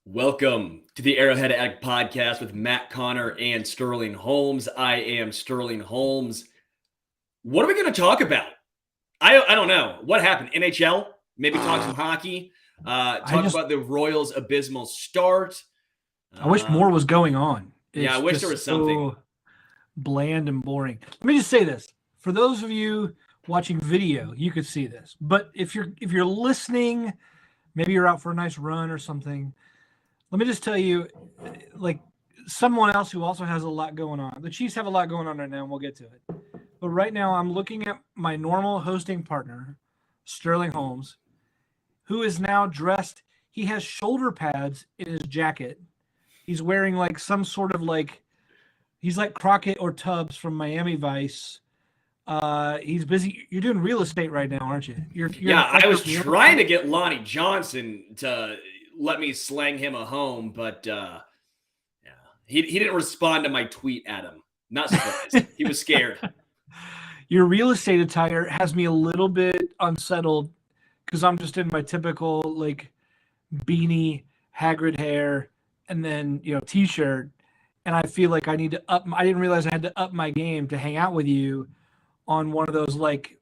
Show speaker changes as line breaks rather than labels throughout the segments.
Welcome to the Arrowhead Addict podcast with Matt Conner and Sterling Holmes. I am Sterling Holmes. What are we going to talk about? I don't know. What happened? NHL? Maybe talk some hockey. About the Royals' abysmal start.
I wish more was going on.
I wish there was something.
So bland and boring. Let me just say this. For those of you watching video, you could see this. But if you're listening, maybe you're out for a nice run or something. Let me just tell you, like someone else who also has a lot going on. The Chiefs have a lot going on right now, and we'll get to it. But right now, I'm looking at my normal hosting partner, Sterling Holmes, who is now dressed. He has shoulder pads in his jacket. He's wearing like some sort of he's like Crockett or Tubbs from Miami Vice. He's busy. You're doing real estate right now, aren't you?
I was trying to get Lonnie Johnson to let me slang him a home, but he didn't respond to my tweet at him. Not surprised. He was scared.
Your real estate attire has me a little bit unsettled because I'm just in my typical beanie, Hagrid hair, and then t-shirt, and I feel like I need to up. I didn't realize I had to up my game to hang out with you on one of those like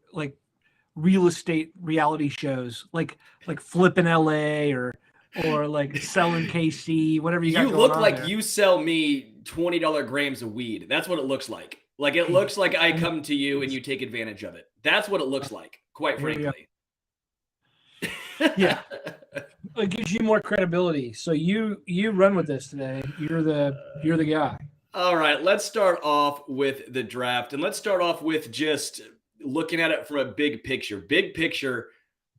real estate reality shows, like Flippin' LA or like Selling KC, whatever you got going on.
You look like
there.
You sell me $20 grams of weed. That's what it looks like. Like it looks like I come to you and you take advantage of it. That's what it looks like, quite frankly.
Yeah. It gives you more credibility. So you run with this today. You're the guy.
All right, let's start off with the draft, and let's start off with just looking at it from a big picture. Big picture,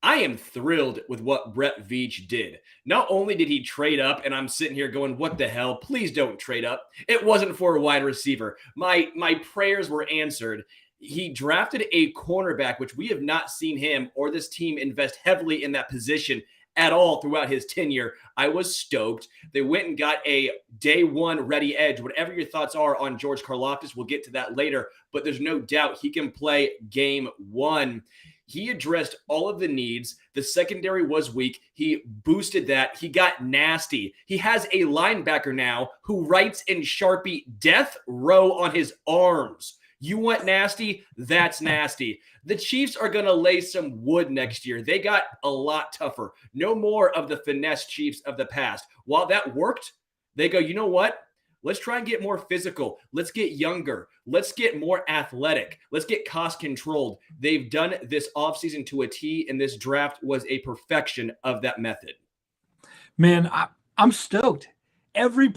I am thrilled with what Brett Veach did. Not only did he trade up, and I'm sitting here going, what the hell? Please don't trade up. It wasn't for a wide receiver. My prayers were answered. He drafted a cornerback, which we have not seen him or this team invest heavily in that position at all throughout his tenure. I was stoked. They went and got a day one ready edge. Whatever your thoughts are on George Karlaftis, we'll get to that later, but there's no doubt he can play game one. He addressed all of the needs. The secondary was weak. He boosted that. He got nasty. He has a linebacker now who writes in Sharpie death row on his arms. You want nasty? That's nasty. The Chiefs are going to lay some wood next year. They got a lot tougher. No more of the finesse Chiefs of the past. While that worked, they go, you know what? Let's try and get more physical. Let's get younger. Let's get more athletic. Let's get cost controlled. They've done this offseason to a T, and this draft was a perfection of that method.
Man, I'm stoked. Every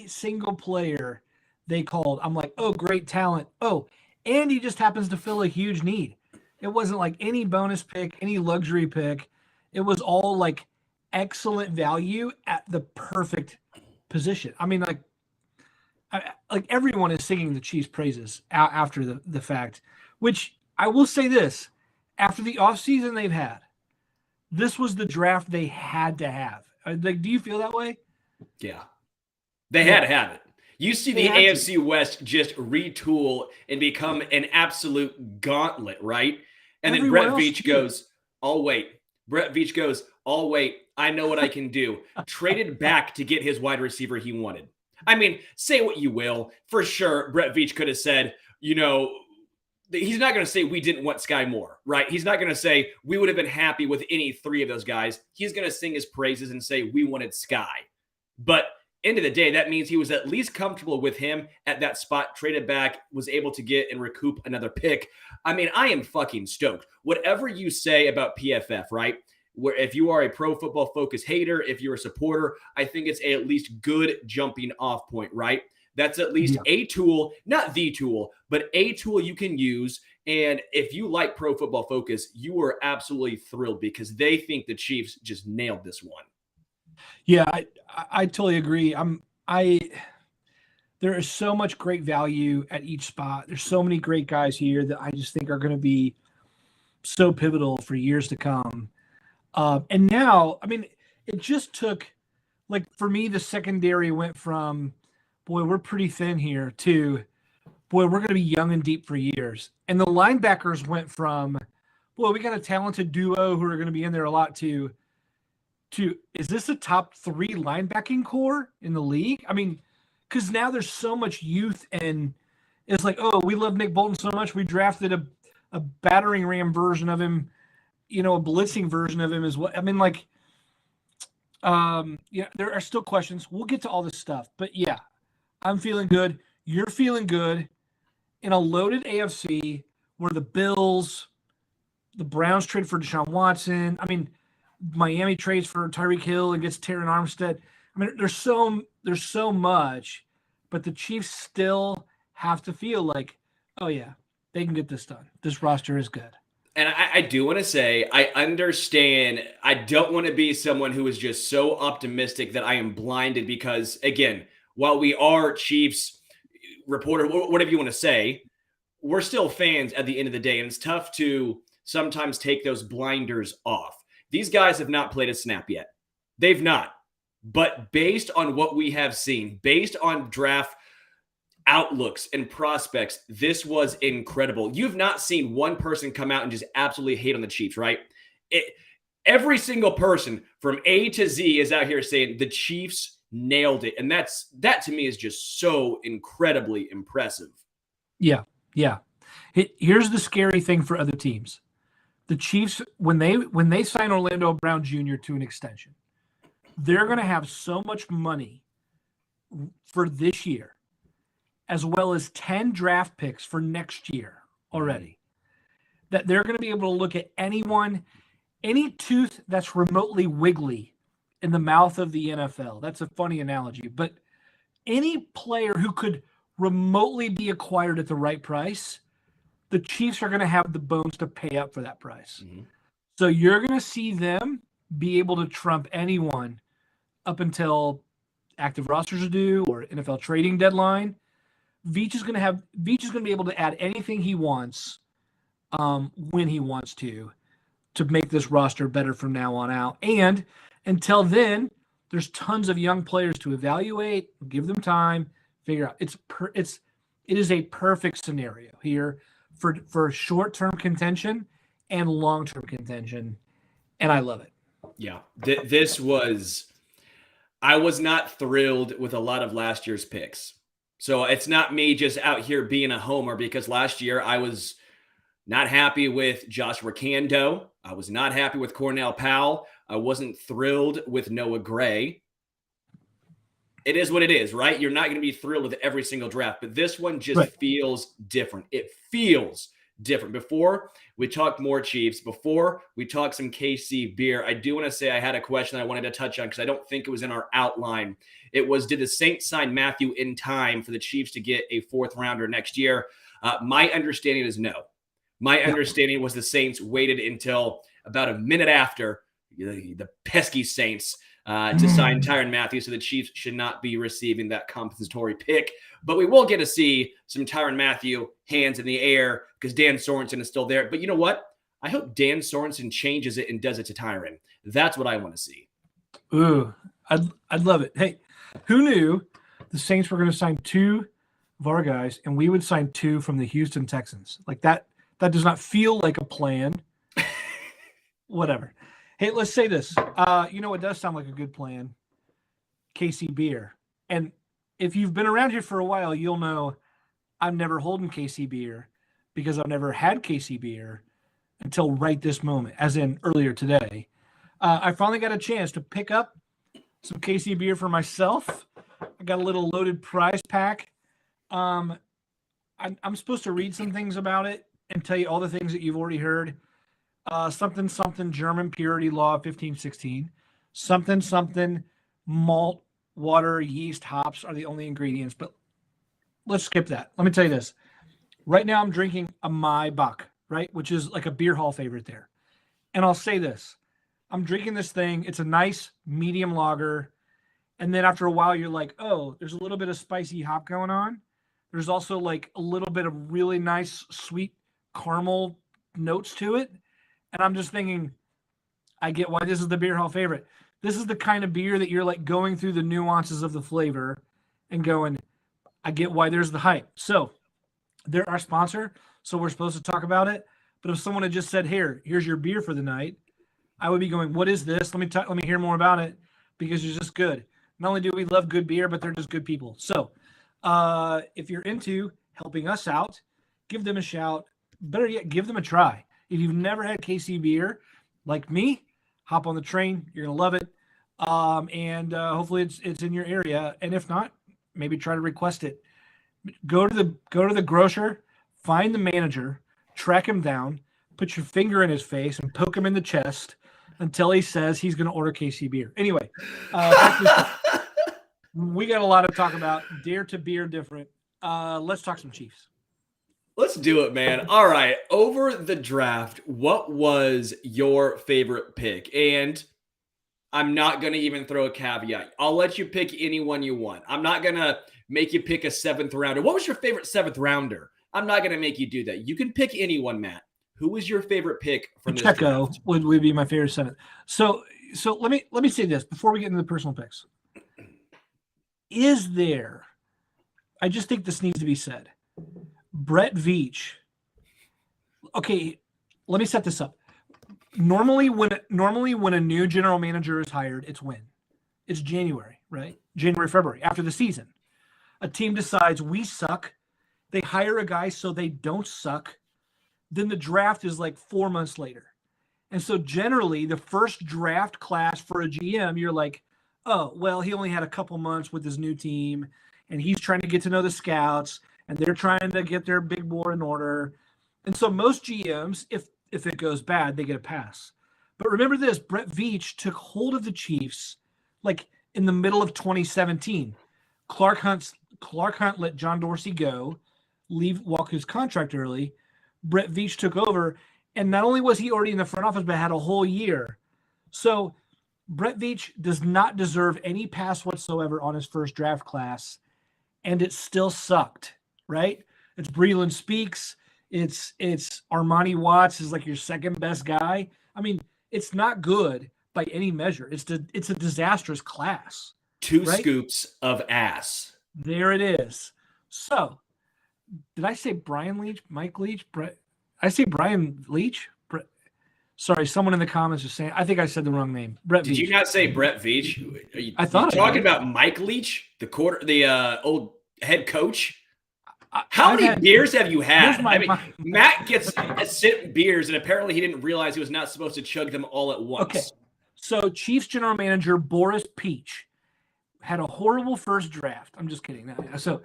single player they called, I'm like, oh, great talent. Oh, and he just happens to fill a huge need. It wasn't like any bonus pick, any luxury pick. It was all like excellent value at the perfect position. I mean, like everyone is singing the Chiefs' praises after the fact, which I will say this, after the offseason they've had, this was the draft they had to have. Like, do you feel that way?
Yeah. They had to have it. You see the AFC West just retool and become an absolute gauntlet, right? And then Brett Veach goes, I'll wait. Brett Veach goes, I'll wait. I know what I can do. Traded back to get his wide receiver he wanted. I mean, say what you will. For sure, Brett Veach could have said, he's not going to say we didn't want Sky Moore, right? He's not going to say we would have been happy with any three of those guys. He's going to sing his praises and say we wanted Sky. But end of the day, that means he was at least comfortable with him at that spot, traded back, was able to get and recoup another pick. I mean, I am fucking stoked. Whatever you say about PFF, right? Where if you are a Pro Football Focus hater, if you're a supporter, I think it's at least good jumping off point, right? That's at least a tool, not the tool, but a tool you can use. And if you like Pro Football Focus, you are absolutely thrilled because they think the Chiefs just nailed this one.
Yeah, I totally agree. There is so much great value at each spot. There's so many great guys here that I just think are going to be so pivotal for years to come. And now, I mean, it just took, like, for me, the secondary went from, boy, we're pretty thin here, to, boy, we're going to be young and deep for years. And the linebackers went from, boy, we got a talented duo who are going to be in there a lot, to, to, is this a top 3 linebacking core in the league? I mean, because now there's so much youth, and it's like, oh, we love Nick Bolton so much, we drafted a battering ram version of him, a blitzing version of him as well. I mean, like, there are still questions. We'll get to all this stuff, but yeah, I'm feeling good. You're feeling good in a loaded AFC where the Bills, the Browns trade for Deshaun Watson. I mean, Miami trades for Tyreek Hill and gets Terran Armstead. I mean, there's so much, but the Chiefs still have to feel like, oh yeah, they can get this done. This roster is good.
And I do want to say, I understand. I don't want to be someone who is just so optimistic that I am blinded because, again, while we are Chiefs reporter, whatever you want to say, we're still fans at the end of the day. And it's tough to sometimes take those blinders off. These guys have not played a snap yet. They've not. But based on what we have seen, based on draft outlooks and prospects, this was incredible. You've not seen one person come out and just absolutely hate on the Chiefs, right? Every single person from A to Z is out here saying the Chiefs nailed it. And that to me is just so incredibly impressive.
Yeah. Here's the scary thing for other teams. The Chiefs, when they sign Orlando Brown Jr. to an extension, they're going to have so much money for this year, as well as 10 draft picks for next year already, that they're going to be able to look at any tooth that's remotely wiggly in the mouth of the NFL. That's a funny analogy, but any player who could remotely be acquired at the right price, the Chiefs are going to have the bones to pay up for that price. Mm-hmm. So you're going to see them be able to trump anyone up until active rosters are due or NFL trading deadline. Veach is going to be able to add anything he wants when he wants to make this roster better from now on out. And until then, there's tons of young players to evaluate, give them time, figure out. It is a perfect scenario here for short-term contention and long-term contention, and I love it.
Yeah, I was not thrilled with a lot of last year's picks. So it's not me just out here being a homer, because last year I was not happy with Joshua Kando. I was not happy with Cornell Powell. I wasn't thrilled with Noah Gray. It is what it is, right? You're not going to be thrilled with every single draft, but this one just feels different. It feels different. Before we talk more Chiefs, before we talk some KC beer, I do want to say I had a question I wanted to touch on because I don't think it was in our outline. It was, did the Saints sign Matthew in time for the Chiefs to get a 4th rounder next year? My understanding is no. My understanding was the Saints waited until about a minute after the pesky Saints to sign Tyrann Mathieu, so the Chiefs should not be receiving that compensatory pick. But we will get to see some Tyrann Mathieu hands in the air because Dan Sorensen is still there. But you know what? I hope Dan Sorensen changes it and does it to Tyrann. That's what I want to see.
Ooh, I'd love it. Hey, who knew the Saints were going to sign 2 of our guys and we would sign 2 from the Houston Texans? Like that does not feel like a plan. Whatever. Hey, let's say this. It does sound like a good plan. KC beer. And if you've been around here for a while, you'll know I'm never holding KC beer because I've never had KC beer until right this moment, as in earlier today. I finally got a chance to pick up some KC beer for myself. I got a little loaded prize pack. I'm supposed to read some things about it and tell you all the things that you've already heard. Something German purity law 1516. Something malt, water, yeast, hops are the only ingredients. But let's skip that. Let me tell you this. Right now I'm drinking a Maibach, right? Which is like a beer hall favorite there. And I'll say this. I'm drinking this thing. It's a nice medium lager. And then after a while, you're like, oh, there's a little bit of spicy hop going on. There's also like a little bit of really nice sweet caramel notes to it. And I'm just thinking, I get why this is the beer hall favorite. This is the kind of beer that you're like going through the nuances of the flavor and going, I get why there's the hype. So they're our sponsor, so we're supposed to talk about it. But if someone had just said, here's your beer for the night, I would be going, what is this? Let me hear more about it, because it's just good. Not only do we love good beer, but they're just good people. So if you're into helping us out, give them a shout. Better yet, give them a try. If you've never had KC beer, like me, hop on the train. You're going to love it. And hopefully it's in your area. And if not, maybe try to request it. Go to the grocer, find the manager, track him down, put your finger in his face and poke him in the chest until he says he's going to order KC beer. Anyway, we got a lot to talk about. Dare to beer different. Let's talk some Chiefs.
Let's do it, man. All right. Over the draft, what was your favorite pick? And I'm not going to even throw a caveat. I'll let you pick anyone you want. I'm not going to make you pick a 7th rounder. What was your favorite 7th rounder? I'm not going to make you do that. You can pick anyone, Matt. Who was your favorite pick from this draft?
would be my favorite 7th. So let me say this before we get into the personal picks. Is there, I just think this needs to be said, Brett Veach. Okay, let me set this up. Normally when a new general manager is hired, it's when? It's January, right? January, February, after the season. A team decides we suck. They hire a guy so they don't suck. Then the draft is like 4 months later. And so generally the first draft class for a GM, you're like, oh, well, he only had a couple months with his new team and he's trying to get to know the scouts and they're trying to get their big board in order. And so most GMs, if it goes bad, they get a pass. But remember this, Brett Veach took hold of the Chiefs like in the middle of 2017. Clark Hunt let John Dorsey go, walk his contract early. Brett Veach took over, and not only was he already in the front office, but had a whole year. So Brett Veach does not deserve any pass whatsoever on his first draft class, and it still sucked, right? It's Breland Speaks. It's Armani Watts is like your second best guy. I mean, it's not good by any measure. It's a disastrous class.
2 scoops of ass.
There it is. So, did I say Brian Leach? Mike Leach? Brett? I say Brian Leach? Sorry, someone in the comments is saying, I think I said the wrong name. Brett
Did
Veach.
you not say Brett Veach?
I thought
you talking about Mike Leach, the old head coach? How many beers have you had? Matt gets a sip beers, and apparently he didn't realize he was not supposed to chug them all at once.
Okay, so Chiefs general manager Boris Peach had a horrible first draft. I'm just kidding. So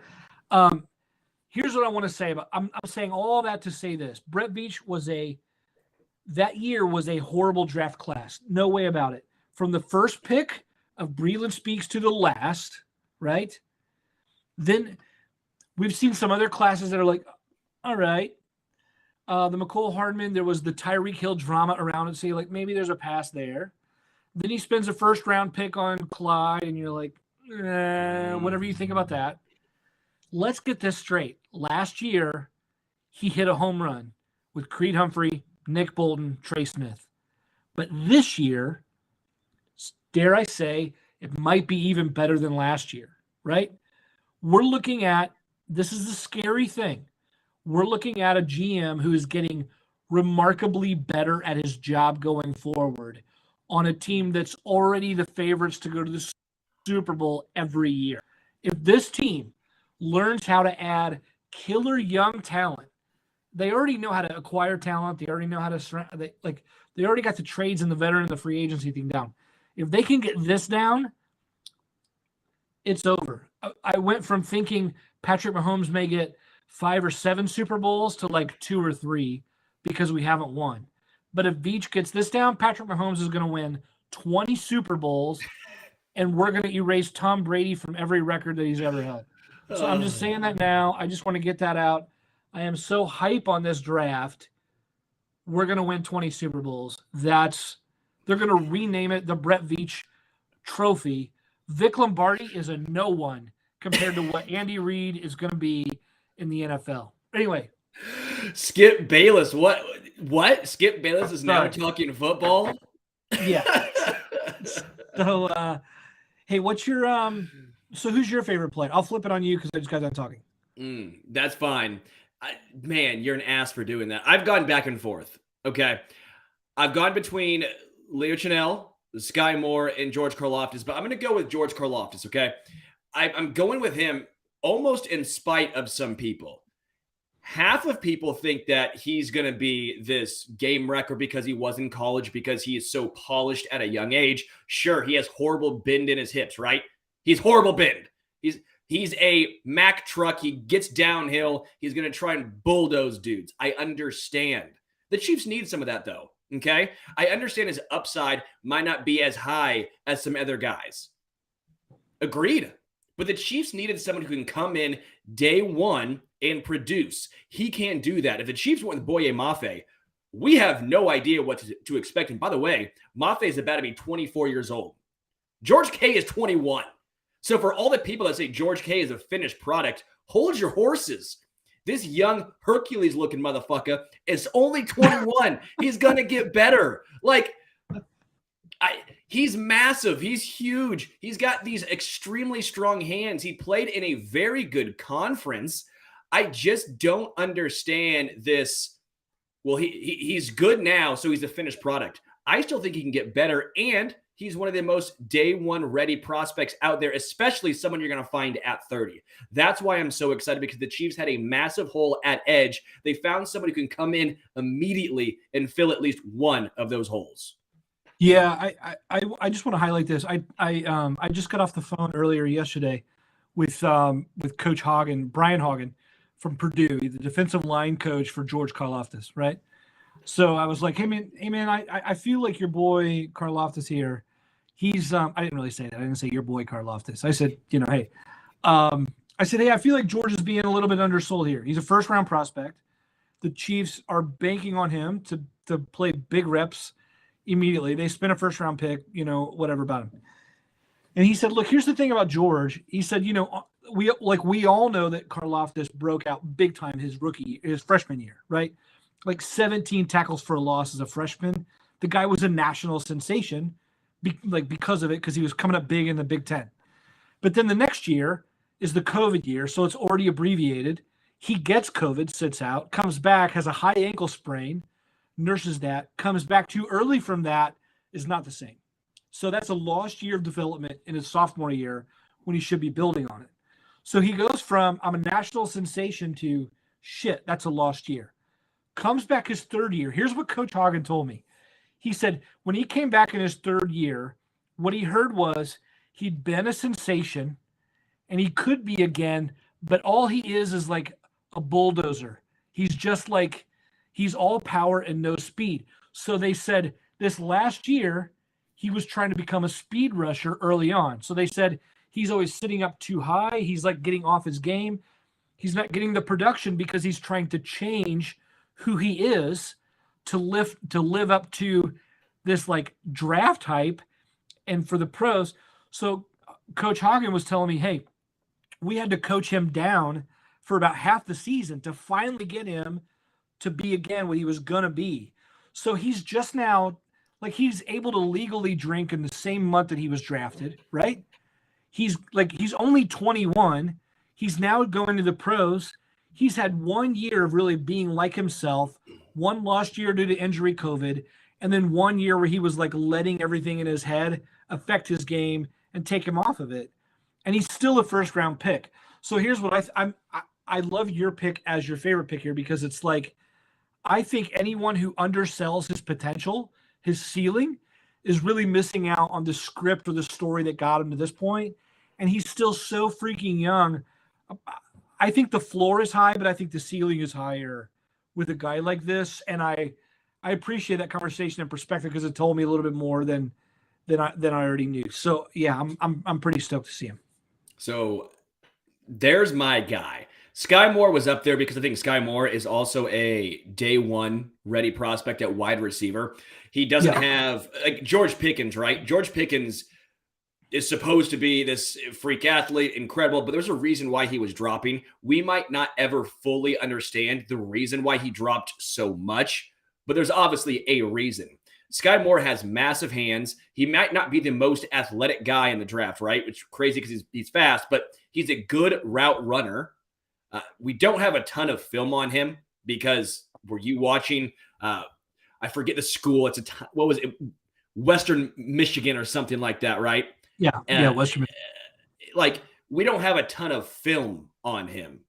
here's what I want to say about. I'm saying all that to say this. Brett Veach that year was a horrible draft class. No way about it. From the first pick of Breland Speaks to the last, right? Then we've seen some other classes that are like, all right. The McCole Hardman, there was the Tyreek Hill drama around it. So you're like, maybe there's a pass there. Then he spends a first round pick on Clyde, and you're like, whatever you think about that. Let's get this straight. Last year, he hit a home run with Creed Humphrey, Nick Bolton, Trey Smith. But this year, dare I say, it might be even better than last year, right? We're looking at, this is the scary thing. We're looking at a GM who is getting remarkably better at his job going forward on a team that's already the favorites to go to the Super Bowl every year. If this team learns how to add killer young talent, they already know how to acquire talent. They already know how to they already got the trades and the veteran and the free agency thing down. If they can get this down, it's over. I went from thinking Patrick Mahomes may get 5 or 7 Super Bowls to like 2 or 3 because we haven't won. But if Veach gets this down, Patrick Mahomes is going to win 20 Super Bowls, and we're going to erase Tom Brady from every record that he's ever had. So I'm just saying that now. I just want to get that out. I am so hype on this draft. We're going to win 20 Super Bowls. They're going to rename it the Brett Veach Trophy. Vic Lombardi is a no one compared to what Andy Reid is going to be in the NFL. Anyway.
Skip Bayless. What? Skip Bayless is now talking football?
Yeah. So, hey, what's your so who's your favorite player? I'll flip it on you because I just got done talking.
That's fine. Man, you're an ass for doing that. I've gone back and forth. Okay. I've gone between Leo Chenal, Sky Moore, and George Karlaftis, but I'm going to go with George Karlaftis, okay? I'm going with him almost in spite of some people. Half of people think that he's going to be this game wrecker because he was in college, because he is so polished at a young age. Sure, he has horrible bend in his hips, right? He's horrible bend. He's a Mack truck. He gets downhill. He's going to try and bulldoze dudes. I understand. The Chiefs need some of that, though, okay? I understand his upside might not be as high as some other guys. Agreed. But the Chiefs needed someone who can come in day one and produce. He can't do that. If the Chiefs went with Boye Mafe, we have no idea what to expect. And by the way, Mafe is about to be 24 years old. George K is 21. So for all the people that say George K is a finished product, hold your horses. This young Hercules-looking motherfucker is only 21. He's going to get better. He's massive. He's huge. He's got these extremely strong hands. He played in a very good conference. I just don't understand this. Well, he's good now, so he's a finished product. I still think he can get better, and he's one of the most day one ready prospects out there, especially someone you're going to find at 30. That's why I'm so excited, because the Chiefs had a massive hole at edge. They found somebody who can come in immediately and fill at least one of those holes.
Yeah, I just want to highlight this. I just got off the phone earlier yesterday with Coach Hagen, Brian Hagen from Purdue, the defensive line coach for George Karlaftis, right? So I was like, hey man, I feel like your boy Karlaftis here. He's I didn't really say that. I didn't say your boy Karlaftis. I said, hey. I said, hey, I feel like George is being a little bit undersold here. He's a first round prospect. The Chiefs are banking on him to play big reps immediately. They spent a first round pick, whatever about him. And he said, look, here's the thing about George. He said, we all know that Karlaftis broke out big time his freshman year, right? Like 17 tackles for a loss as a freshman. The guy was a national sensation because of it, because he was coming up big in the Big Ten. But then the next year is the COVID year, so it's already abbreviated. He gets COVID, sits out, comes back, has a high ankle sprain, nurses that, comes back too early from that, is not the same. So that's a lost year of development in his sophomore year when he should be building on it. So he goes from, I'm a national sensation, to shit, that's a lost year. Comes back his third year. Here's what Coach Hagen told me. He said when he came back in his third year, what he heard was he'd been a sensation and he could be again, but all he is like a bulldozer. He's just like, he's all power and no speed. So they said this last year, he was trying to become a speed rusher early on. So they said he's always sitting up too high. He's like getting off his game. He's not getting the production because he's trying to change who he is to live up to this like draft hype and for the pros. So Coach Hagen was telling me, hey, we had to coach him down for about half the season to finally get him to be again what he was going to be. So he's just now, like, he's able to legally drink in the same month that he was drafted, right? He's only 21. He's now going to the pros. He's had 1 year of really being like himself, one lost year due to injury, COVID, and then 1 year where he was like letting everything in his head affect his game and take him off of it. And he's still a first round pick. So here's what I love your pick as your favorite pick here, because it's like, I think anyone who undersells his potential, his ceiling, is really missing out on the script or the story that got him to this point. And he's still so freaking young. I think the floor is high, but I think the ceiling is higher with a guy like this. And I appreciate that conversation and perspective, because it told me a little bit more than I already knew. So yeah, I'm pretty stoked to see him.
So there's my guy. Sky Moore was up there because I think Sky Moore is also a day one ready prospect at wide receiver. He doesn't have like George Pickens, right? George Pickens is supposed to be this freak athlete, incredible, but there's a reason why he was dropping. We might not ever fully understand the reason why he dropped so much, but there's obviously a reason. Sky Moore has massive hands. He might not be the most athletic guy in the draft, right? Which is crazy because he's fast, but he's a good route runner. We don't have a ton of film on him because were you watching? I forget the school. What was it? Western Michigan or something like that, right?
Yeah, Western Michigan.
Like, we don't have a ton of film on him,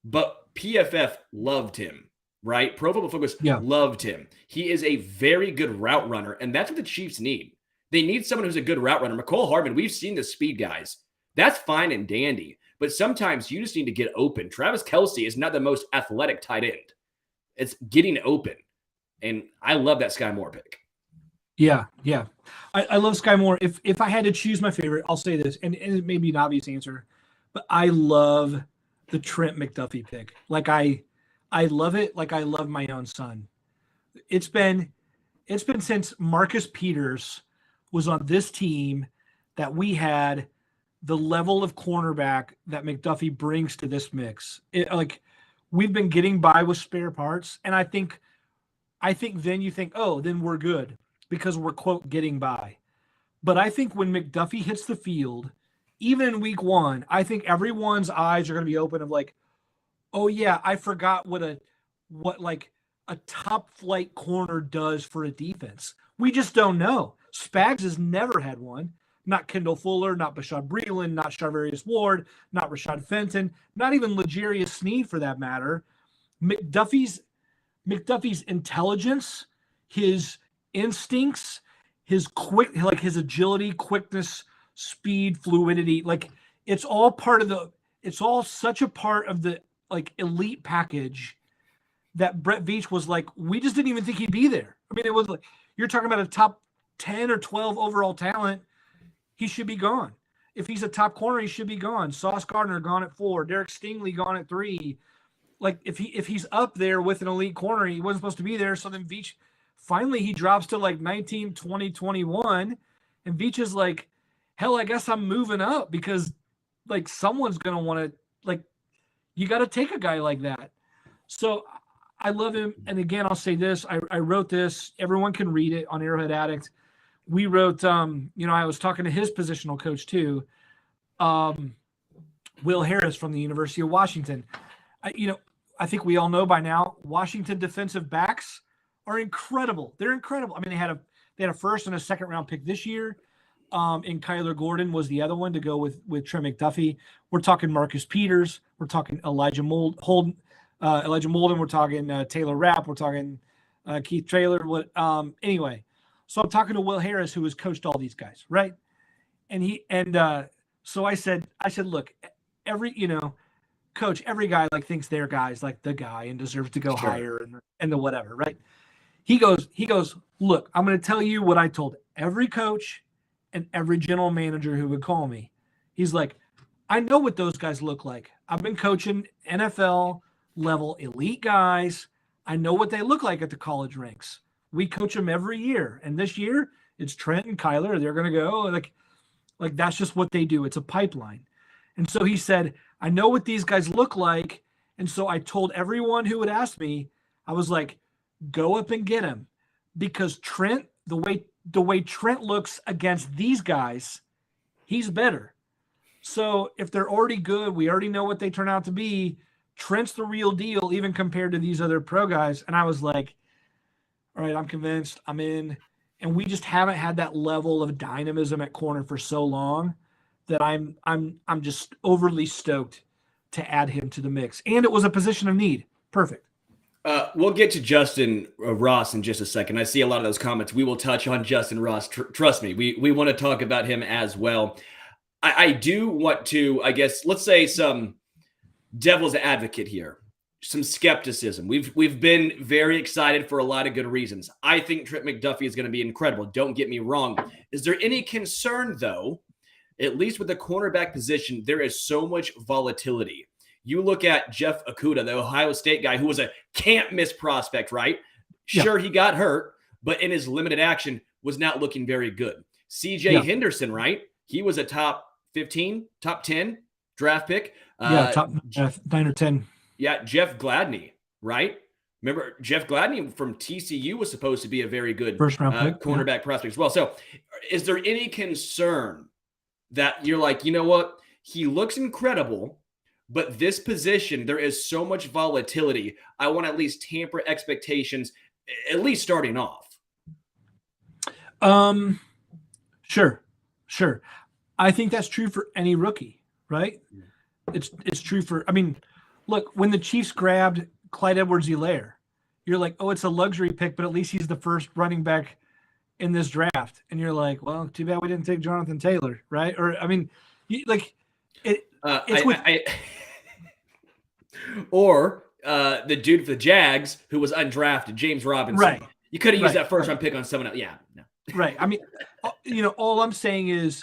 but PFF loved him, right? Pro Football Focus loved him. He is a very good route runner, and that's what the Chiefs need. They need someone who's a good route runner. McCole Hardman, we've seen the speed guys. That's fine and dandy, but sometimes you just need to get open. Travis Kelce is not the most athletic tight end. It's getting open, and I love that Sky Moore pick.
Yeah. I love Sky Moore. If I had to choose my favorite, I'll say this, and it may be an obvious answer, but I love the Trent McDuffie pick. Like I love it like I love my own son. It's been since Marcus Peters was on this team that we had the level of cornerback that McDuffie brings to this mix. We've been getting by with spare parts, and I think then you think, oh, then we're good because we're, quote, getting by. But I think when McDuffie hits the field, even in week 1, I think everyone's eyes are going to be open of like, oh yeah, I forgot what a top flight corner does for a defense. We just don't know. Spags has never had one. Not Kendall Fuller, not Bashaud Breeland, not Charvarius Ward, not Rashad Fenton, not even L'Jarius Sneed for that matter. McDuffie's intelligence, his instincts, his his agility, quickness, speed, fluidity, it's all such a part of the elite package that Brett Veach was like, we just didn't even think he'd be there. I mean, it was like, you're talking about a top 10 or 12 overall talent. He should be gone. If he's a top corner, he should be gone. Sauce Gardner gone at 4. Derek Stingley gone at 3. Like if he's up there with an elite corner, he wasn't supposed to be there. So then Veach, finally he drops to 19, 20, 21. And Veach is like, hell, I guess I'm moving up because someone's going to want to, you got to take a guy like that. So I love him. And again, I'll say this. I wrote this. Everyone can read it on Arrowhead Addict. We wrote, I was talking to his positional coach too, Will Harris from the University of Washington. I think we all know by now, Washington defensive backs are incredible. They're incredible. I mean, they had a first and a second round pick this year. And Kyler Gordon was the other one to go with Trent McDuffie. We're talking Marcus Peters. We're talking Elijah Molden. We're talking Taylor Rapp. We're talking Keith Traylor. Anyway, so I'm talking to Will Harris, who has coached all these guys, right? So I said, look, coach, every guy thinks their guy's the guy and deserves to go higher and the whatever, right? He goes, look, I'm going to tell you what I told every coach and every general manager who would call me. He's like, I know what those guys look like. I've been coaching NFL level elite guys. I know what they look like at the college ranks. We coach them every year. And this year it's Trent and Kyler. They're going to go like that's just what they do. It's a pipeline. And so he said, I know what these guys look like. And so I told everyone who would ask me, I was like, go up and get him, because Trent, the way Trent looks against these guys, he's better. So if they're already good, we already know what they turn out to be. Trent's the real deal, even compared to these other pro guys. And I was like, all right, I'm convinced, I'm in. And we just haven't had that level of dynamism at corner for so long that I'm just overly stoked to add him to the mix. And it was a position of need. Perfect.
We'll get to Justyn Ross in just a second. I see a lot of those comments. We will touch on Justyn Ross. Trust me, we want to talk about him as well. I do want to, I guess, let's say some devil's advocate here, some skepticism. We've been very excited for a lot of good reasons. I think Trent McDuffie is going to be incredible. Don't get me wrong. Is there any concern, though, at least with the cornerback position, there is so much volatility. You look at Jeff Okudah, the Ohio State guy, who was a can't-miss prospect, right? Sure, he got hurt, but in his limited action was not looking very good. C.J. Henderson, right? He was a top 15, top 10 draft pick.
Top 9 or 10.
Yeah, Jeff Gladney, right? Remember, Jeff Gladney from TCU was supposed to be a very good
first-round
cornerback prospect as well. So is there any concern that you're like, you know what? He looks incredible, but this position, there is so much volatility. I want to at least tamper expectations, at least starting off.
Um, sure. I think that's true for any rookie, right? It's true for. I mean, look, when the Chiefs grabbed Clyde Edwards-Helaire, you're like, oh, it's a luxury pick, but at least he's the first running back in this draft. And you're like, well, too bad we didn't take Jonathan Taylor, right? Or I mean,
or the dude for the Jags who was undrafted, James Robinson.
Right.
You could have used that first round pick on someone else. Yeah. No.
Right. I mean, all I'm saying is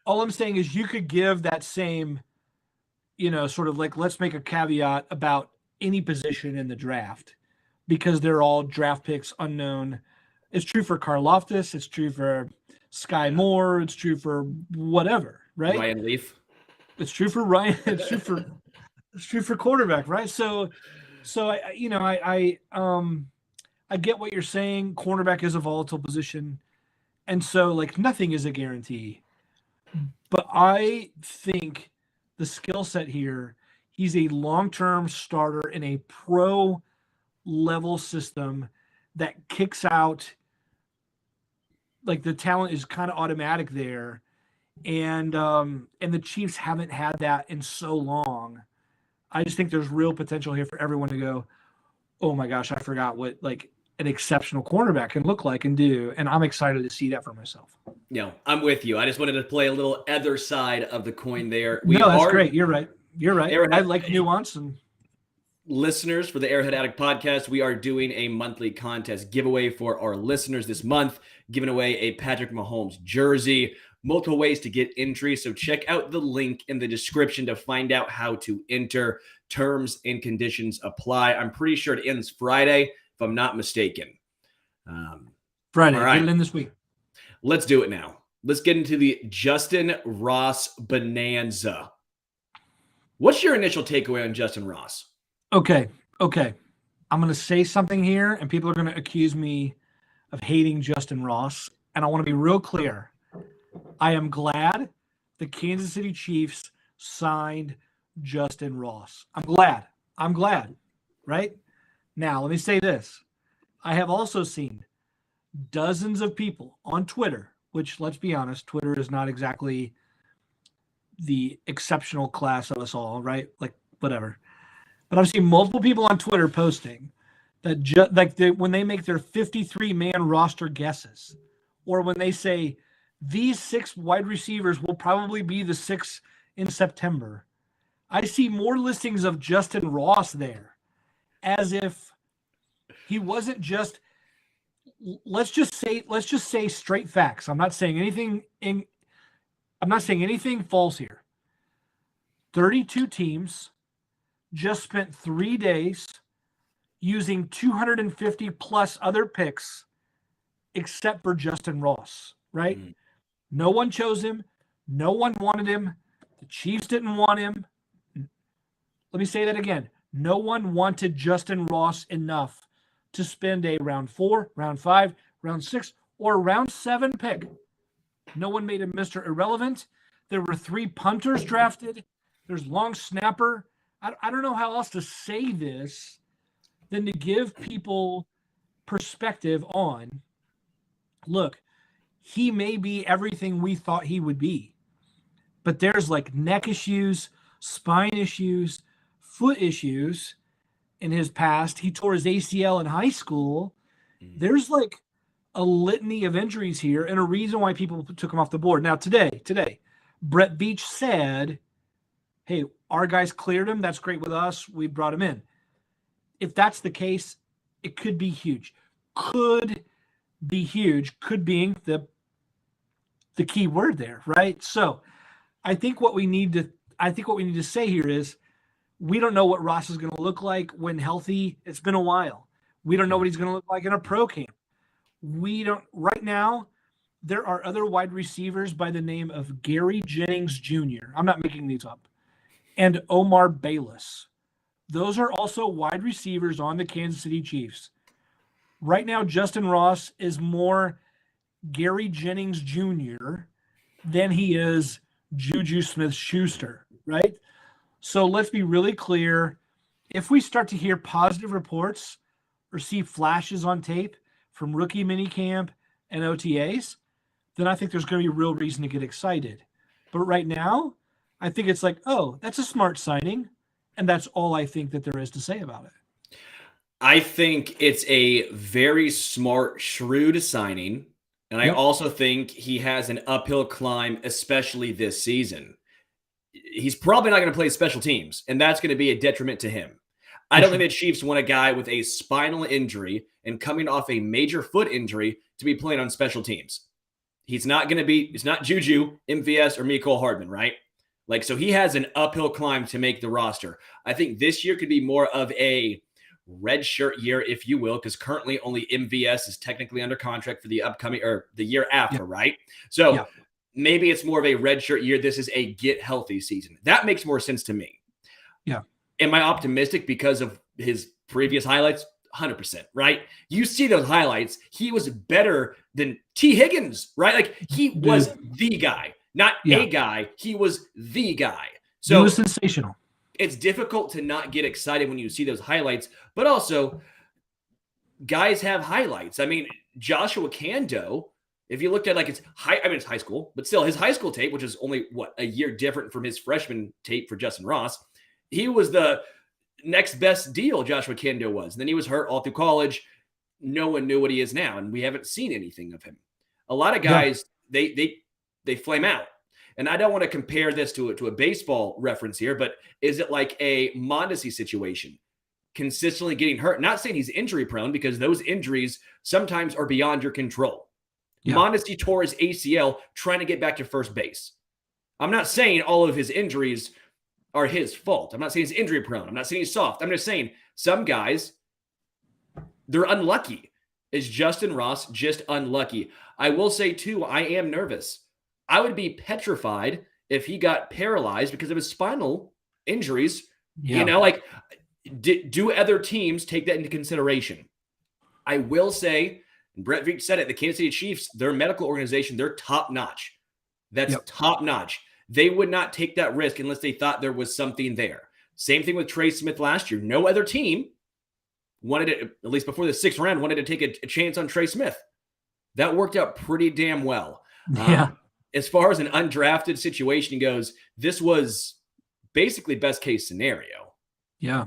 you could give that same, sort of like, let's make a caveat about any position in the draft because they're all draft picks unknown. It's true for Karlaftis. It's true for Sky Moore. It's true for whatever, right?
Ryan Leaf.
It's true for Ryan. It's true for quarterback, right? So I get what you're saying. Cornerback is a volatile position. And so like nothing is a guarantee. But I think the skill set here, he's a long-term starter in a pro level system that kicks out, like the talent is kind of automatic there. And the Chiefs haven't had that in so long. I just think there's real potential here for everyone to go, oh my gosh, I forgot what like an exceptional cornerback can look like and do. And I'm excited to see that for myself.
No, I'm with you. I just wanted to play a little other side of the coin there.
That's great. You're right.
Arrowhead,
I like nuance. And
listeners, for the Arrowhead Addict podcast, we are doing a monthly contest giveaway for our listeners this month, giving away a Patrick Mahomes jersey. Multiple ways to get entry, so check out the link in the description to find out how to enter. Terms and conditions apply. I'm pretty sure it ends Friday, if I'm not mistaken.
Friday,
all right.
Get it in this week.
Let's do it now. Let's get into the Justyn Ross bonanza. What's your initial takeaway on Justyn Ross?
Okay. I'm going to say something here, and people are going to accuse me of hating Justyn Ross, and I want to be real clear. I am glad the Kansas City Chiefs signed Justyn Ross. I'm glad, right? Now, let me say this. I have also seen dozens of people on Twitter, which, let's be honest, Twitter is not exactly the exceptional class of us all, right? Like, whatever. But I've seen multiple people on Twitter posting that when they make their 53-man roster guesses, or when they say, these 6 wide receivers will probably be the 6 in September. I see more listings of Justyn Ross there, as if he wasn't just. Let's just say straight facts. I'm not saying anything false here. 32 teams just spent 3 days using 250 plus other picks, except for Justyn Ross, right? Mm-hmm. No one chose him. No one wanted him. The Chiefs didn't want him. Let me say that again. No one wanted Justyn Ross enough to spend a round 4, round 5, round 6, or round 7 pick. No one made him Mr. Irrelevant. There were 3 punters drafted. There's long snapper. I don't know how else to say this than to give people perspective on, look, he may be everything we thought he would be, but there's like neck issues, spine issues, foot issues in his past. He tore his ACL in high school. There's like a litany of injuries here and a reason why people took him off the board. Now today, Brett Veach said, hey, our guys cleared him. That's great with us. We brought him in. If that's the case, it could be huge. Could being the key word there, right? So I think what we need to say here is we don't know what Ross is going to look like when healthy. It's been a while. We don't know what he's going to look like in a pro camp. We don't right now. There are other wide receivers by the name of Gary Jennings Jr. I'm not making these up. And Omar Bayless. Those are also wide receivers on the Kansas City Chiefs. Right now, Justyn Ross is more Gary Jennings Jr. than he is Juju Smith-Schuster, right? So let's be really clear. If we start to hear positive reports or see flashes on tape from rookie minicamp and OTAs, then I think there's going to be real reason to get excited. But right now, I think it's like, oh, that's a smart signing. And that's all I think that there is to say about it.
I think it's a very smart, shrewd signing. And I also think he has an uphill climb, especially this season. He's probably not going to play special teams, and that's going to be a detriment to him. I don't think the Chiefs want a guy with a spinal injury and coming off a major foot injury to be playing on special teams. He's not going to be, it's not Juju, MVS, or Mecole Hardman, right? Like, so he has an uphill climb to make the roster. I think this year could be more of a red shirt year, if you will, because currently only MVS is technically under contract for the upcoming or the year after, right? So maybe it's more of a red shirt year. This is a get healthy season. That makes more sense to me.
Yeah.
Am I optimistic because of his previous highlights? 100%, right? You see those highlights. He was better than T. Higgins, right? Like he was the guy, not a guy. He was the guy. So
he was sensational.
It's difficult to not get excited when you see those highlights, but also guys have highlights. I mean, Joshua Kando, if you looked at like it's high school, but still his high school tape, which is only a year different from his freshman tape for Justyn Ross. He was the next best deal, Joshua Kando was. And then he was hurt all through college. No one knew what he is now, and we haven't seen anything of him. A lot of guys, they flame out. And I don't want to compare this to a baseball reference here, but is it like a Mondesi situation? Consistently getting hurt. Not saying he's injury prone, because those injuries sometimes are beyond your control. Mondesi tore his ACL trying to get back to first base. I'm not saying all of his injuries are his fault. I'm not saying he's injury prone. I'm not saying he's soft. I'm just saying some guys, they're unlucky. Is Justyn Ross just unlucky? I will say too, I am nervous. I would be petrified if he got paralyzed because of his spinal injuries. You know, like do other teams take that into consideration? I will say, and Brett Veach said it, the Kansas City Chiefs, their medical organization, they're top notch. That's top notch. They would not take that risk unless they thought there was something there. Same thing with Trey Smith last year. No other team wanted to, at least before the 6th round, wanted to take a chance on Trey Smith. That worked out pretty damn well. As far as an undrafted situation goes, this was basically best case scenario.
Yeah,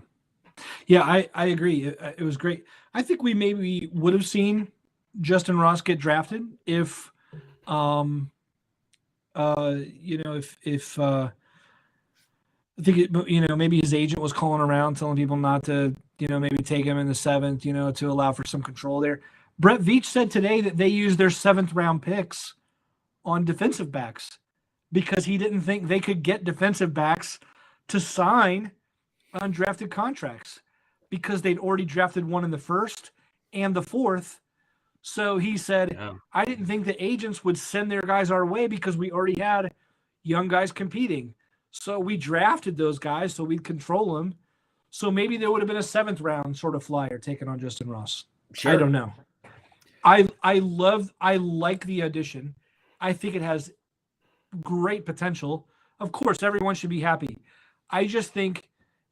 I agree. It was great. I think we maybe would have seen Justyn Ross get drafted if if I think maybe his agent was calling around telling people not to, maybe take him in the 7th, to allow for some control there. Brett Veach said today that they used their 7th round picks on defensive backs because he didn't think they could get defensive backs to sign undrafted contracts because they'd already drafted one in the 1st and the 4th. So he said, I didn't think the agents would send their guys our way because we already had young guys competing. So we drafted those guys so we'd control them. So maybe there would have been a 7th round sort of flyer taken on Justyn Ross. Sure. I don't know. I like the addition. I think it has great potential. Of course, everyone should be happy. I just think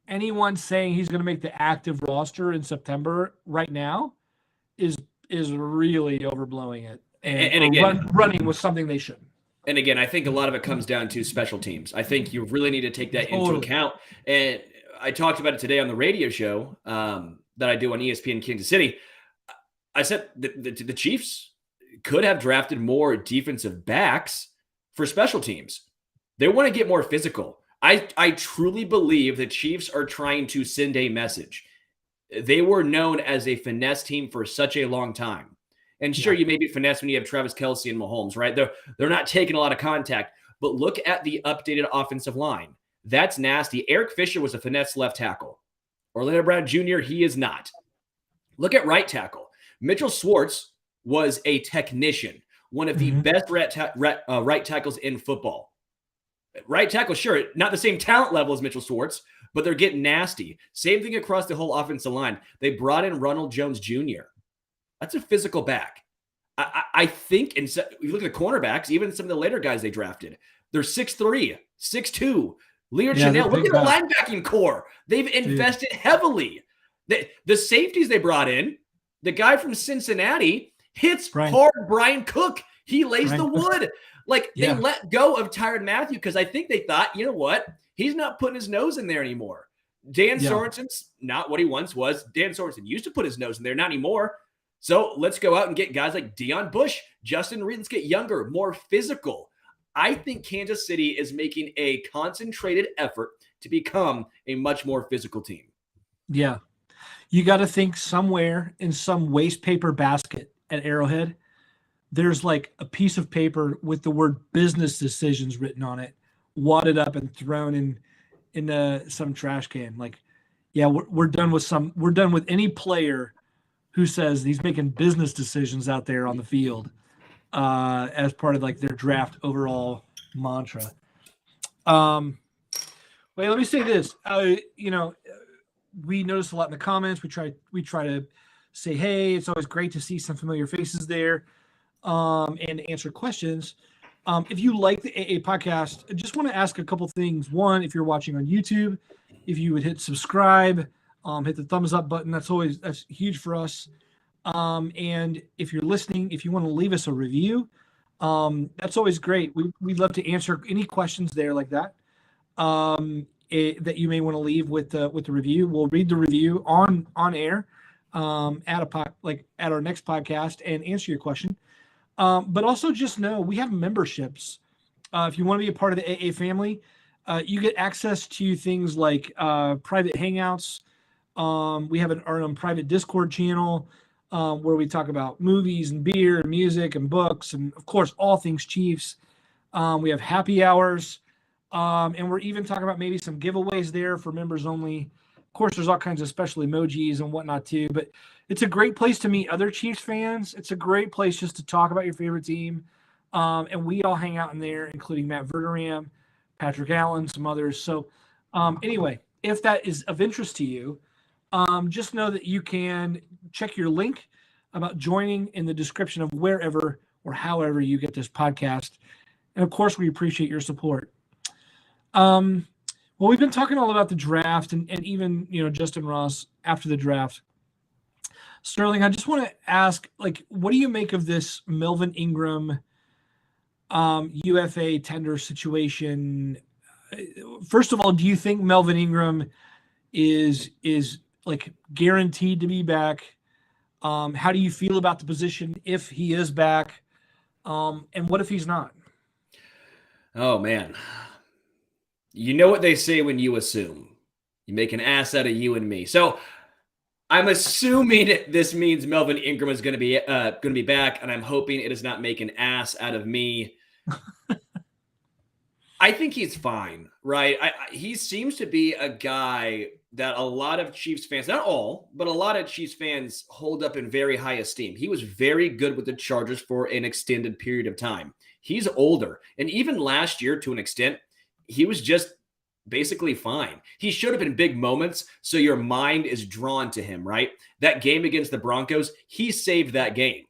anyone saying he's going to make the active roster in September right now is really overblowing it and again, running with something they shouldn't.
And again, I think a lot of it comes down to special teams. I think you really need to take that into account. And I talked about it today on the radio show that I do on ESPN Kansas City. I said the Chiefs could have drafted more defensive backs for special teams. They want to get more physical. I truly believe the Chiefs are trying to send a message. They were known as a finesse team for such a long time. And sure, you may be finesse when you have Travis Kelce and Mahomes, right? They're not taking a lot of contact. But look at the updated offensive line. That's nasty. Eric Fisher was a finesse left tackle. Orlando Brown Jr., he is not. Look at right tackle. Mitchell Schwartz was a technician, one of the best right tackles in football. Right tackle, sure, not the same talent level as Mitchell Schwartz, but they're getting nasty. Same thing across the whole offensive line. They brought in Ronald Jones Jr. That's a physical back. I think, and so, you look at the cornerbacks, even some of the later guys they drafted, they're 6'3", 6'2". Lear Chanel, look at the linebacking core. They've invested heavily. The safeties they brought in, the guy from Cincinnati, hits
Brian.
hard Brian Cook. He lays
Brian
the
Cook.
wood. Like, they
Yeah.
let go of Tyrann Mathieu because I think they thought, you know what? He's not putting his nose in there anymore. Dan
Yeah.
Sorensen's not what he once was. Dan Sorensen used to put his nose in there, not anymore. So let's go out and get guys like Deion Bush, Justin Reed. Let's get younger, more physical. I think Kansas City is making a concentrated effort to become a much more physical team.
Yeah. You got to think somewhere in some waste paper basket at Arrowhead, there's like a piece of paper with the word business decisions written on it, wadded up and thrown in some trash can. Like, yeah, we're done with any player who says he's making business decisions out there on the field as part of like their draft overall mantra. Wait, let me say this. We notice a lot in the comments. We try to say, hey, it's always great to see some familiar faces there and answer questions. If you like the AA podcast, I just want to ask a couple things. One, if you're watching on YouTube, if you would hit subscribe, hit the thumbs up button. That's huge for us. And if you're listening, if you want to leave us a review, that's always great. We'd love to answer any questions there like that. That you may want to leave with the review. We'll read the review on air at our next podcast and answer your question. But also just know we have memberships. If you want to be a part of the AA family, you get access to things like private hangouts. We have our own private Discord channel where we talk about movies and beer and music and books and, of course, all things Chiefs. We have happy hours. And we're even talking about maybe some giveaways there for members only. Of course, there's all kinds of special emojis and whatnot too, but it's a great place to meet other Chiefs fans. It's a great place just to talk about your favorite team. And we all hang out in there, including Matt Verderam, Patrick Allen, some others. So anyway, if that is of interest to you, just know that you can check your link about joining in the description of wherever or however you get this podcast. And of course, we appreciate your support. Well, we've been talking all about the draft and even, Justyn Ross after the draft. Sterling, I just want to ask, what do you make of this Melvin Ingram UFA tender situation? First of all, do you think Melvin Ingram is guaranteed to be back? How do you feel about the position if he is back? And what if he's not?
Oh, man. You know what they say when you assume. You make an ass out of you and me. So I'm assuming this means Melvin Ingram is going to be back, and I'm hoping it does not make an ass out of me. I think he's fine, right? He seems to be a guy that a lot of Chiefs fans, not all, but a lot of Chiefs fans hold up in very high esteem. He was very good with the Chargers for an extended period of time. He's older, and even last year, to an extent, he was just basically fine. He showed up in big moments, so your mind is drawn to him, right? That game against the Broncos, he saved that game.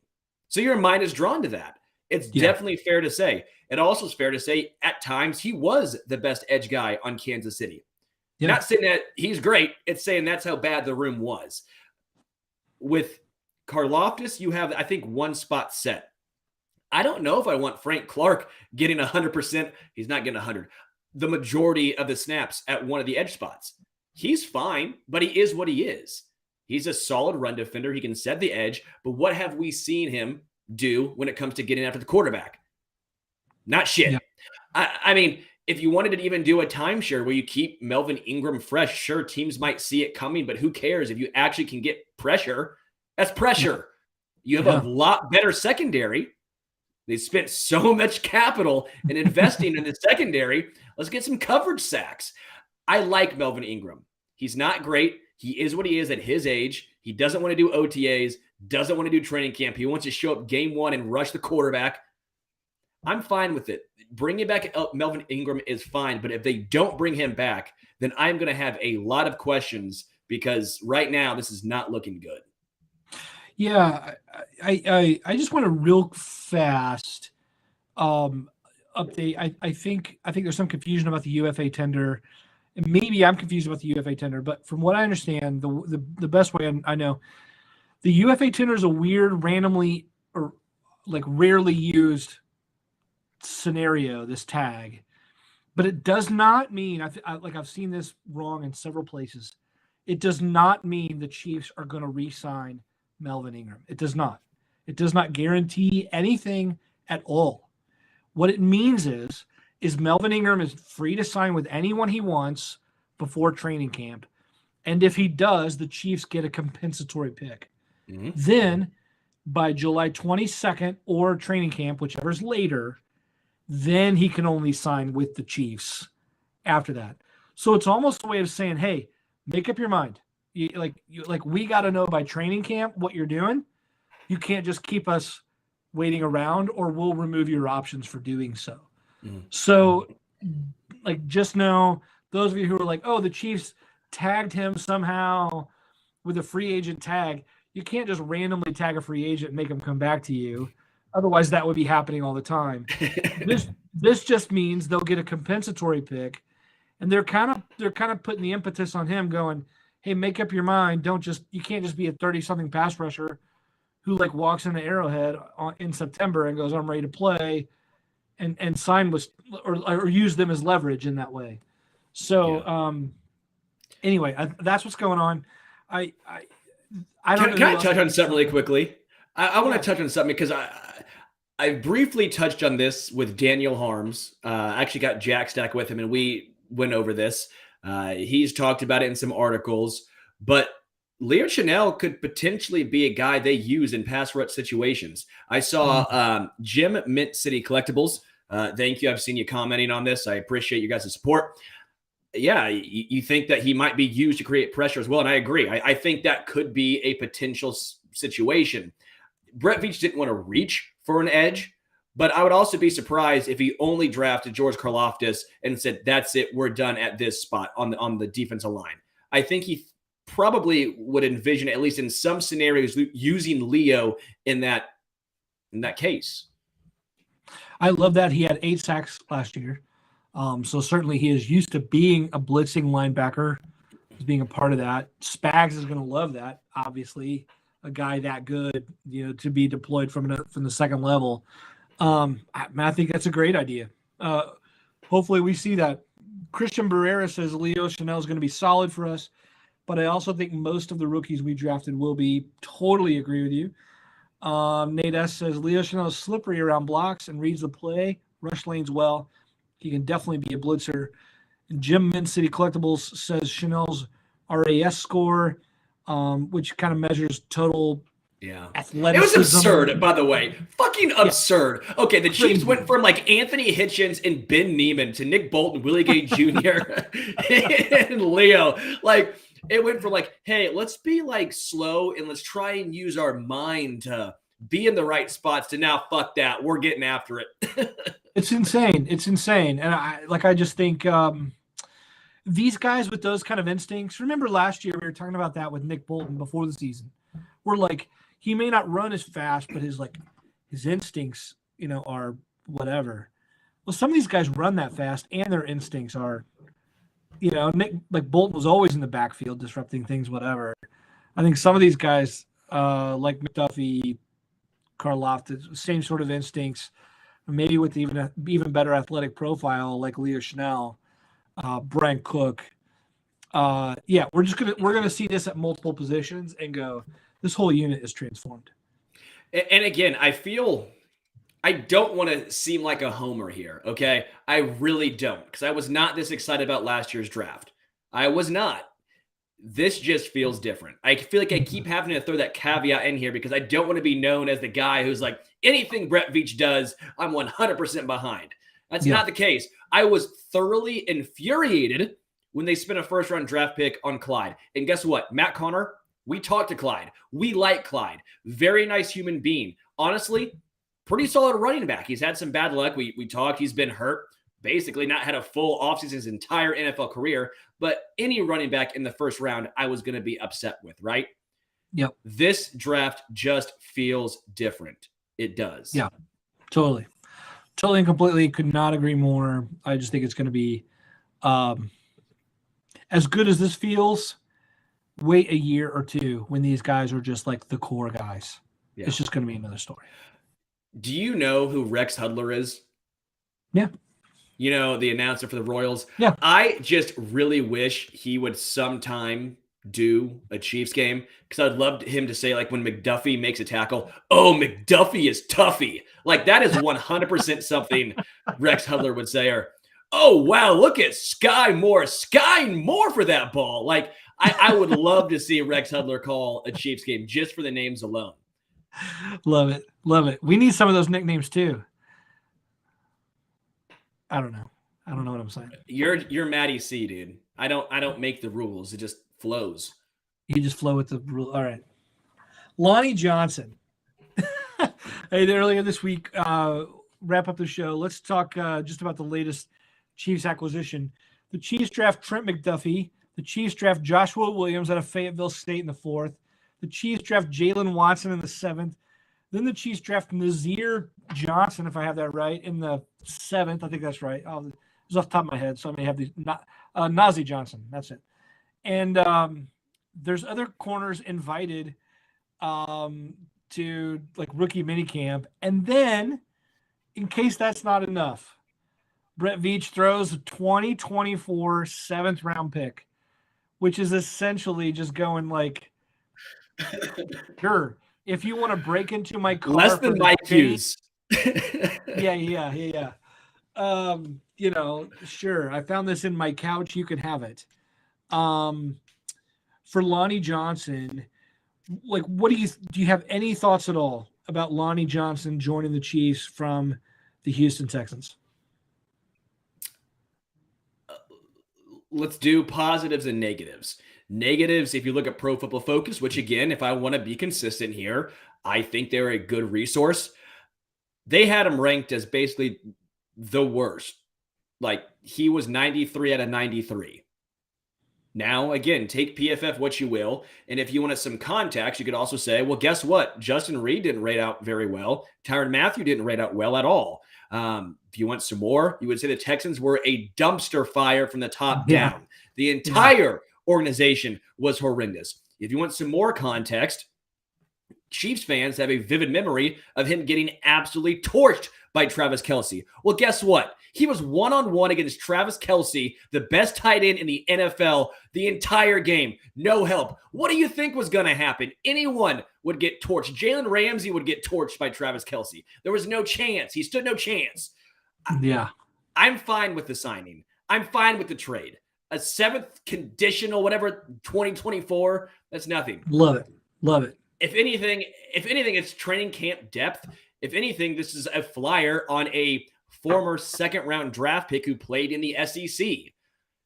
So your mind is drawn to that. It's definitely fair to say. It also is fair to say at times he was the best edge guy on Kansas City. Yeah. Not saying that he's great. It's saying that's how bad the room was. With Karlaftis, you have, I think, one spot set. I don't know if I want Frank Clark getting 100%. He's not getting 100. The majority of the snaps at one of the edge spots. He's fine, but he is what he is. He's a solid run defender. He can set the edge, but what have we seen him do when it comes to getting after the quarterback? Not shit. Yeah. I mean, if you wanted to even do a timeshare where you keep Melvin Ingram fresh, sure, teams might see it coming, but who cares? If you actually can get pressure, that's pressure. You have a lot better secondary. They spent so much capital in investing in the secondary. Let's get some coverage sacks. I like Melvin Ingram. He's not great. He is what he is at his age. He doesn't want to do OTAs, doesn't want to do training camp. He wants to show up game one and rush the quarterback. I'm fine with it. Bringing back Melvin Ingram is fine, but if they don't bring him back, then I'm going to have a lot of questions because right now this is not looking good.
Yeah, I just want a real fast update. I think there's some confusion about the UFA tender, and maybe I'm confused about the UFA tender. But from what I understand, the best way I know, the UFA tender is a weird, randomly or like rarely used scenario, this tag, but it does not mean I've seen this wrong in several places. It does not mean the Chiefs are going to re-sign Melvin Ingram. It does not. It does not guarantee anything at all. What it means is Melvin Ingram is free to sign with anyone he wants before training camp. And if he does, the Chiefs get a compensatory pick. Mm-hmm. Then by July 22nd or training camp, whichever's later, then he can only sign with the Chiefs after that. So it's almost a way of saying, hey, make up your mind. We got to know by training camp what you're doing. You can't just keep us waiting around, or we'll remove your options for doing so. Mm-hmm. So, just know, those of you who are like, oh, the Chiefs tagged him somehow with a free agent tag. You can't just randomly tag a free agent and make him come back to you. Otherwise, that would be happening all the time. This just means they'll get a compensatory pick, and they're kind of putting the impetus on him, going, hey, make up your mind. You can't just be a 30-something pass rusher who walks into Arrowhead in September and goes, I'm ready to play, and sign with or use them as leverage in that way. So anyway, that's what's going on. I don't know.
Can I touch on something really quickly? I want to touch on something because I briefly touched on this with Daniel Harms. I actually got Jack Stack with him, and we went over this. He's talked about it in some articles, but Leo Chenal could potentially be a guy they use in pass rush situations. I saw Jim Mint City Collectibles. Thank you. I've seen you commenting on this. I appreciate you guys' support. Yeah, you think that he might be used to create pressure as well, and I agree. I think that could be a potential situation. Brett Veach didn't want to reach for an edge, but I would also be surprised if he only drafted George Karlaftis and said, that's it, we're done at this spot on the defensive line. I think he probably would envision, at least in some scenarios, using Leo in that case.
I love that. He had 8 sacks last year. So certainly he is used to being a blitzing linebacker, being a part of that. Spags is going to love that, obviously, a guy that good, to be deployed from the second level. I think that's a great idea. Hopefully we see that. Christian Barrera says Leo Chenal is going to be solid for us, but I also think most of the rookies we drafted will be. Totally agree with you. Nate S says Leo Chenal is slippery around blocks and reads the play, rush lanes well. He can definitely be a blitzer. And Jim Mint City Collectibles says Chenal's RAS score, which kind of measures total athleticism.
It was absurd, by the way. Fucking absurd. Yeah. Okay, the Chiefs went from Anthony Hitchens and Ben Neiman to Nick Bolton, Willie Gay Jr., and Leo. It went from hey, let's be slow and let's try and use our mind to be in the right spots, to now fuck that, we're getting after it.
It's insane. And I just think these guys with those kind of instincts, remember last year we were talking about that with Nick Bolton before the season. We're he may not run as fast, but his instincts, are whatever. Well, some of these guys run that fast and their instincts are, Nick, Bolton was always in the backfield disrupting things, whatever. I think some of these guys, like McDuffie, Karlaftis, same sort of instincts, maybe with even better athletic profile like Leo Chenal, Brian Cook. We're gonna see this at multiple positions and go, this whole unit is transformed.
And again, I don't want to seem like a homer here, okay? I really don't, because I was not this excited about last year's draft. I was not. This just feels different. I feel like I keep having to throw that caveat in here because I don't want to be known as the guy who's anything Brett Veach does, I'm 100% behind. That's not the case. I was thoroughly infuriated when they spent a first-round draft pick on Clyde. And guess what? Matt Conner, we talked to Clyde. We like Clyde. Very nice human being. Honestly, pretty solid running back. He's had some bad luck. We talked. He's been hurt. Basically not had a full offseason his entire NFL career. But any running back in the first round, I was going to be upset with, right?
Yep.
This draft just feels different. It does.
Yeah, totally. Totally and completely could not agree more. I just think it's going to be as good as this feels. Wait a year or two when these guys are just the core guys.
Yeah.
It's just going to be another story.
Do you know who Rex Hudler is?
Yeah.
You know, the announcer for the Royals?
Yeah.
I just really wish he would sometime do a Chiefs game, because I'd love him to say, like, when McDuffie makes a tackle, oh, McDuffie is toughy. Like, that is 100% something Rex Hudler would say. Or, oh, wow, look at Sky Moore for that ball. Like, I would love to see Rex Hudler call a Chiefs game just for the names alone.
Love it. Love it. We need some of those nicknames too. I don't know what I'm saying.
You're Matty C, dude. I don't make the rules. It just flows.
You just flow with the rule. All right. Lonnie Johnson. Hey, earlier this week, wrap up the show. Let's talk just about the latest Chiefs acquisition. The Chiefs draft Trent McDuffie. The Chiefs draft Joshua Williams out of Fayetteville State in the 4th. The Chiefs draft Jalen Watson in the 7th. Then the Chiefs draft Nazir Johnson, if I have that right, in the 7th. I think that's right. Oh, it was off the top of my head, so I may have the Nazi Johnson. That's it. And there's other corners invited to like rookie minicamp. And then, in case that's not enough, Brett Veach throws a 2024 7th round pick, which is essentially just going like, sure, if you want to break into my car,
less than my cues.
Yeah. You know, sure, I found this in my couch. You can have it. For Lonnie Johnson, like, what do you have any thoughts at all about Lonnie Johnson joining the Chiefs from the Houston Texans?
Let's do positives and negatives. Negatives, if you look at Pro Football Focus, which again, if I want to be consistent here, I think they're a good resource. They had him ranked as basically the worst. Like, he was 93 out of 93. Now, again, take PFF what you will. And if you wanted some context, you could also say, well, guess what? Justin Reed didn't rate out very well. Tyrann Mathieu didn't rate out well at all. If you want some more, you would say the Texans were a dumpster fire from the top down. The entire organization was horrendous. If you want some more context, Chiefs fans have a vivid memory of him getting absolutely torched by Travis Kelce. Well, guess what? He was one-on-one against Travis Kelce, the best tight end in the NFL, the entire game. No help. What do you think was going to happen? Anyone would get torched. Jalen Ramsey would get torched by Travis Kelce. There was no chance. He stood no chance.
Yeah. I'm
fine with the signing. I'm fine with the trade. A 7th conditional, whatever, 2024, that's nothing.
Love it. Love it.
If anything, it's training camp depth. If anything, this is a flyer on a former 2nd-round draft pick who played in the SEC.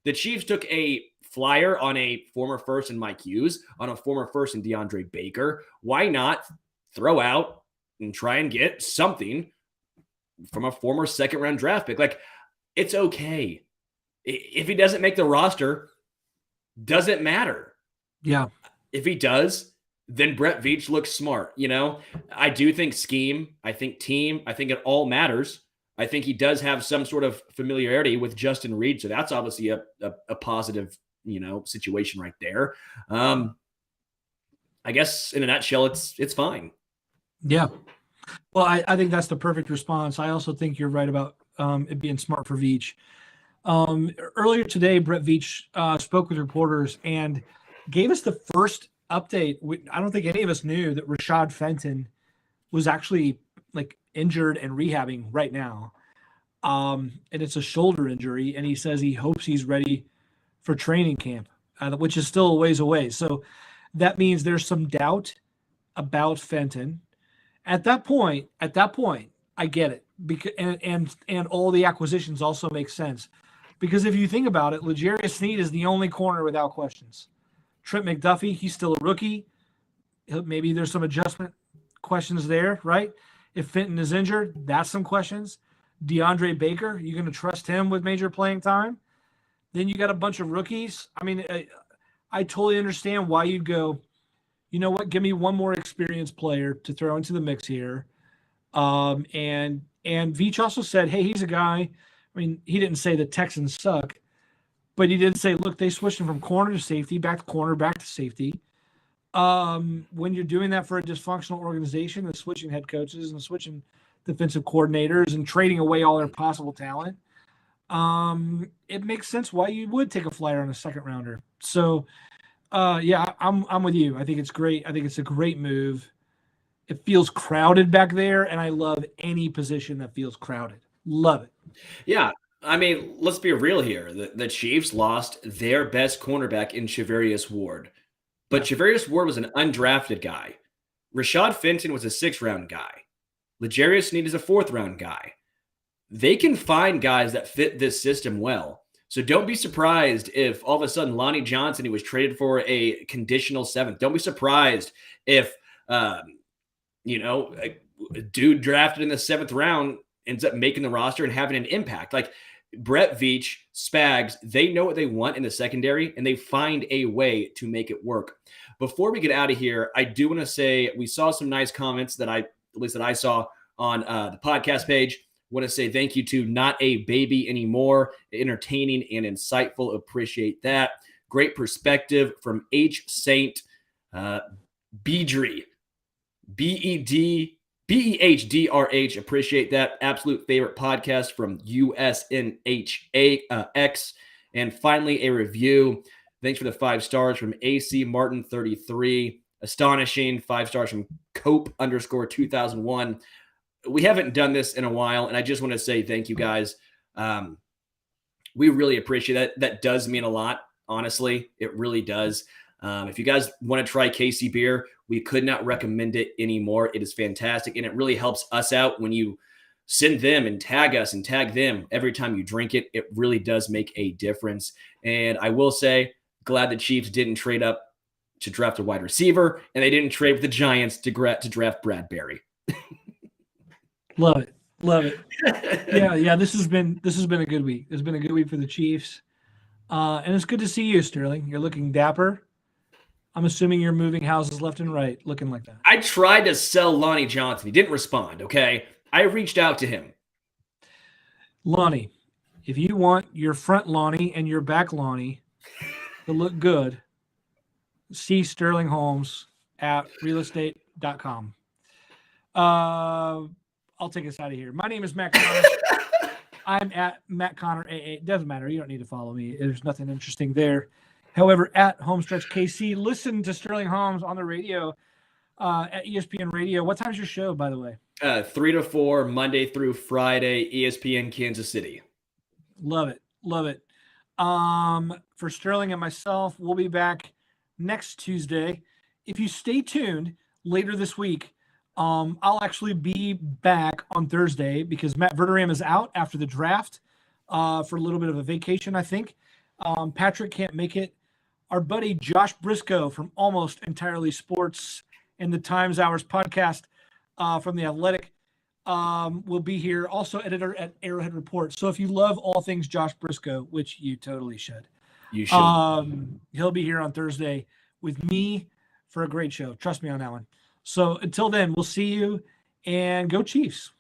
The Chiefs took a flyer on a former 1st in Mike Hughes, on a former 1st in DeAndre Baker. Why not throw out and try and get something from a former 2nd-round draft pick? Like, it's okay. If he doesn't make the roster, doesn't matter.
Yeah.
If he does, then Brett Veach looks smart. You know, I do think scheme, I think team, I think it all matters. I think he does have some sort of familiarity with Justin Reed. So that's obviously a positive, you know, situation right there. I guess in a nutshell, it's fine.
Yeah. Well, I think that's the perfect response. I also think you're right about it being smart for Veach. Earlier today, Brett Veach spoke with reporters and gave us the first update. I don't think any of us knew that Rashad Fenton was actually like injured and rehabbing right now. And it's a shoulder injury. And he says he hopes he's ready for training camp, which is still a ways away. So that means there's some doubt about Fenton. At that point, I get it. Because and all the acquisitions also make sense. Because if you think about it, L'Jarius Sneed is the only corner without questions. Trent McDuffie, he's still a rookie. Maybe there's some adjustment questions there, right? If Fenton is injured, that's some questions. DeAndre Baker, you going to trust him with major playing time? Then you got a bunch of rookies. I mean, I totally understand why you'd go, you know what, give me one more experienced player to throw into the mix here. And Veach also said, hey, he's a guy. I mean, he didn't say the Texans suck, but he did say, look, they switched him from corner to safety, back to corner, back to safety. when you're doing that for a dysfunctional organization, the switching head coaches and switching defensive coordinators and trading away all their possible talent, it makes sense why you would take a flyer on a second rounder. So, yeah, I'm with you. I think it's great. I think it's a great move. It feels crowded back there, and I love any position that feels crowded. Love it.
Yeah. I mean, let's be real here. The Chiefs lost their best cornerback in Shavarius Ward. But
Yeah.
Shavarius Ward was an undrafted guy. Rashad Fenton was a 6th-round guy. L'Jarius Sneed is a 4th-round guy. They can find guys that fit this system well. So don't be surprised if all of a sudden Lonnie Johnson, he was traded for a conditional 7th. Don't be surprised if, a dude drafted in the 7th round ends up making the roster and having an impact. Like Brett Veach, Spags, they know what they want in the secondary, and they find a way to make it work. Before we get out of here, I do want to say we saw some nice comments that I saw on the podcast page. Want to say thank you to Not a Baby Anymore, entertaining and insightful. Appreciate that. Great perspective from H. Saint Beedry, BEHDRH. Appreciate that. Absolute favorite podcast from USNHAX. And finally, a review. Thanks for the 5 stars from AC Martin 33. Astonishing. 5 stars from Cope_2001. We haven't done this in a while, and I just want to say thank you guys. We really appreciate that. That does mean a lot, honestly. It really does. If you guys want to try KC beer, we could not recommend it anymore. It is fantastic, and it really helps us out when you send them and tag us and tag them every time you drink it. It really does make a difference. And I will say, glad the Chiefs didn't trade up to draft a wide receiver, and they didn't trade with the Giants to draft Bradbury.
Love it. Love it. Yeah. This has been a good week. It's been a good week for the Chiefs. And it's good to see you, Sterling. You're looking dapper. I'm assuming you're moving houses left and right, looking like that.
I tried to sell Lonnie Johnson. He didn't respond, okay? I reached out to him.
Lonnie, if you want your front Lonnie and your back Lonnie to look good, see Sterling Holmes at realestate.com. I'll take us out of here. My name is Matt Conner. I'm at Matt Conner AA. Doesn't matter. You don't need to follow me. There's nothing interesting there. However, at Homestretch KC, listen to Sterling Holmes on the radio at ESPN Radio. What time's your show, by the way?
3 to 4, Monday through Friday, ESPN Kansas City.
Love it. Love it. For Sterling and myself, we'll be back next Tuesday. If you stay tuned later this week, I'll actually be back on Thursday because Matt Verderam is out after the draft for a little bit of a vacation, I think. Patrick can't make it. Our buddy Josh Briscoe from Almost Entirely Sports and the Times Hours podcast from The Athletic will be here. Also editor at Arrowhead Report. So if you love all things Josh Briscoe, which you totally should.
You should.
He'll be here on Thursday with me for a great show. Trust me on that one. So until then, we'll see you, and go Chiefs.